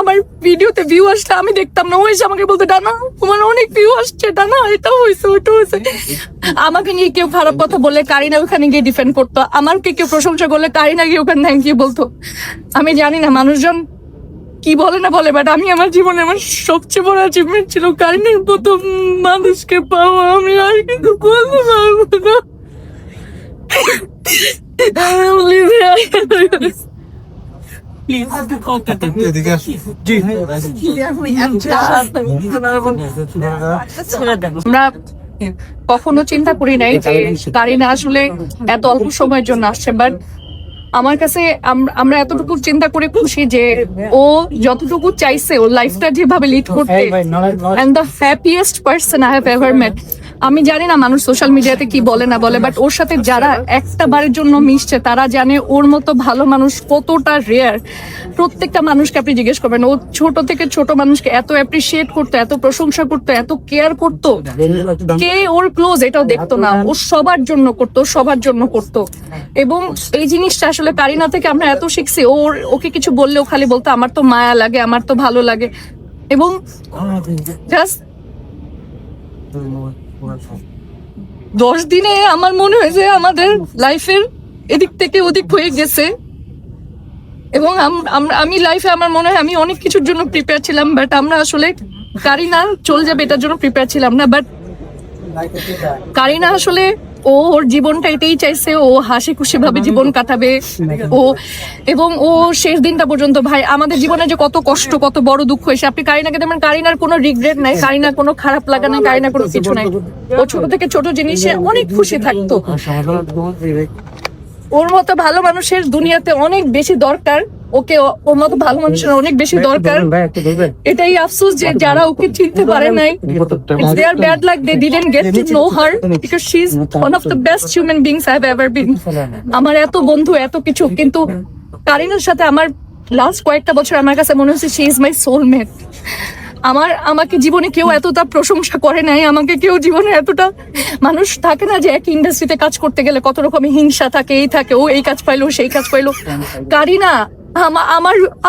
আমার ভিডিওতে ভিউ আসলে আমি দেখতাম না, ও এসে আমাকে বলতো ডানা তোমার অনেক ভিউ আসছে, ডানা এটা হয়েছে ওটা হয়েছে। আমাকে নিয়ে কেউ খারাপ কথা বলে কারিনা ওখানে গিয়ে ডিফেন্ড করতো, আমাকে কেউ প্রশংসা করলে কারিনা গিয়ে ওখানে থ্যাংক ইউ বলতো। আমি জানি না মানুষজন কি বলে না বলে, বাট আমি আমার জীবনে আমার সবচেয়ে বড় অ্যাচিভমেন্ট ছিল কারিনার প্রথম মানুষকে পাওয়া। আমি আর কিছু বলতে পারবো না। আমরা কখনো চিন্তা করি নাই যে কারিনা আসলে এত অল্প সময়ের জন্য আসছে, বাট আমার কাছে আমরা এতটুকু চিন্তা করে খুশি যে ও যতটুকু চাইছে ওর লাইফটা যেভাবে লিড করতে, and the happiest person I have ever met. আমি জানি না মানুষ সোশ্যাল মিডিয়াতে কি বলে না বলে, বাট ওর সাথে যারা একটা বারের জন্য মিশছে তারা জানে ওর মতো ভালো মানুষ কতটা রেয়ার। প্রত্যেকটা মানুষকে আপনি জিজ্ঞেস করবেন, ও ছোট থেকে ছোট মানুষকে এত অ্যাপ্রিসিয়েট করতো, এত প্রশংসা করতো, এত কেয়ার করতো। কে ওর ক্লোজ এটাও দেখতো না, ও সবার জন্য করতো, সবার জন্য করতো। এবং এই জিনিসটা আসলে কারিনা থেকে আমরা এত শিখছি। ওকে কিছু বললেও খালি বলতো আমার তো মায়া লাগে, আমার তো ভালো লাগে। এবং জাস্ট 10 দিনে আমার মনে হয় যে আমাদের লাইফের এদিক থেকে ওদিক হয়ে গেছে। এবং আমি লাইফে আমার মনে হয় আমি অনেক কিছুর জন্য প্রিপেয়ার ছিলাম, বাট আমরা আসলে কারিনা চলে যাবে এটার জন্য প্রিপেয়ার ছিলাম না। বাট কারিনা আসলে ওর জীবনটা এটাই চাইছে, ও হাসি খুশি ভাবে জীবন কাটাবে। এবং ও শেষ দিনটা পর্যন্ত, ভাই আমাদের জীবনে যে কত কষ্ট কত বড় দুঃখ হয়েছে, আপনি কারিনাকে দেখবেন কারিনার কোনো রিগ্রেট নাই, কারিনার কোনো খারাপ লাগা নাই, কারিনার কোনো কিছু নাই। ও ছোট থেকে ছোট জিনিসে অনেক খুশি থাকতো। ওর মতো ভালো মানুষের দুনিয়াতে অনেক বেশি দরকার, ওকে ওর মতো ভালো মানুষের অনেক বেশি দরকার। এটাই আফসোস যে যারা ওকে চিনতে পারে নাই, they are bad luck they didn't get to know her because she is one of the best human beings I have ever been. আমার এত বন্ধু এত কিছু, কিন্তু কারিনার সাথে আমার লাস্ট কয়েকটা বছর আমার কাছে মনে হচ্ছে she is my soulmate. আমাকে জীবনে কেউ এতটা প্রশংসা করে নাই, আমাকে কেউ জীবনে এতটা, মানুষ থাকে না যে এক ইন্ডাস্ট্রিতে কাজ করতে গেলে কত রকমের হিংসা থাকে, এই থাকে, ও এই কাজ পাইলো সেই কাজ পাইলো। কারিনা আমার